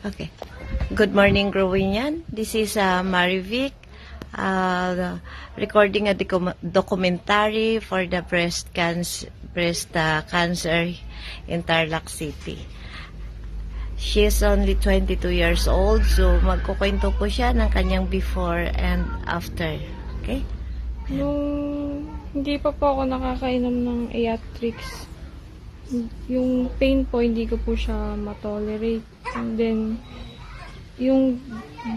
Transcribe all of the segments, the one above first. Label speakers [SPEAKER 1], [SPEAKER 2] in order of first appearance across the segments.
[SPEAKER 1] Okay. Good morning, Growinian. This is Marivic, recording a documentary for the breast cancer in Tarlac City. She is only 22 years old, so magkukwento po siya ng kanyang before and after. Okay?
[SPEAKER 2] Nung hindi pa po ako nakakainom ng Atrix, yung pain po, hindi ko po siya matolerate. And then, yung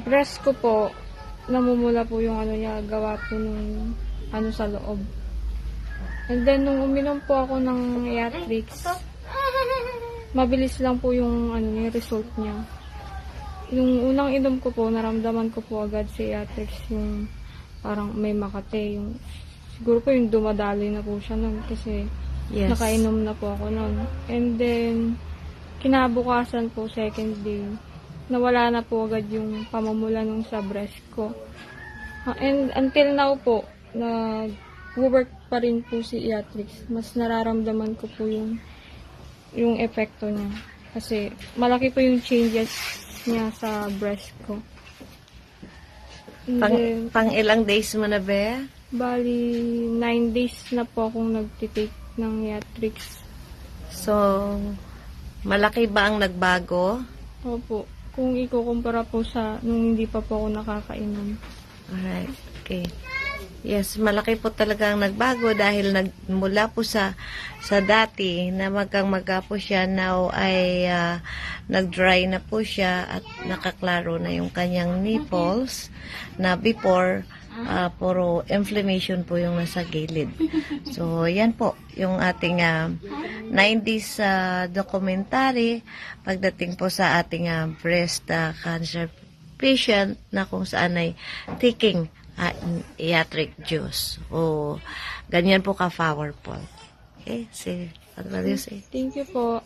[SPEAKER 2] breast ko po, namumula po yung niya, gawa po nung sa loob. And then, nung uminom po ako ng Atrix, mabilis lang po yung result niya. Yung unang inom ko po, naramdaman ko po agad si Atrix, yung parang may makate. Yung, siguro po yung dumadaloy na po siya nun kasi nakainom na po ako nun. And then, kinabukasan po, second day, nawala na po agad yung pamamula nung sa breast ko. And until now po, nag-work pa rin po si Atrix. Mas nararamdaman ko po yung epekto niya. Kasi malaki po yung changes niya sa breast ko.
[SPEAKER 1] Pang ilang days mo na ba?
[SPEAKER 2] Bali, 9 days na po akong nagtitake ng Atrix.
[SPEAKER 1] So, malaki ba ang nagbago?
[SPEAKER 2] Opo. Kung ikukumpara po sa nung hindi pa po ako nakakainom.
[SPEAKER 1] Alright. Okay. Yes, malaki po talaga ang nagbago dahil mula po sa dati na magang-maga po siya, now ay nag-dry na po siya at nakaklaro na yung kanyang nipples na before puro inflammation po yung nasa gilid. So, yan po yung ating 90s documentary pagdating po sa ating breast cancer patient na kung saan ay taking Atrix juice. O, ganyan po ka-powerful. Okay, say, what will you say?
[SPEAKER 2] Thank you po.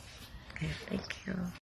[SPEAKER 1] Okay, thank you.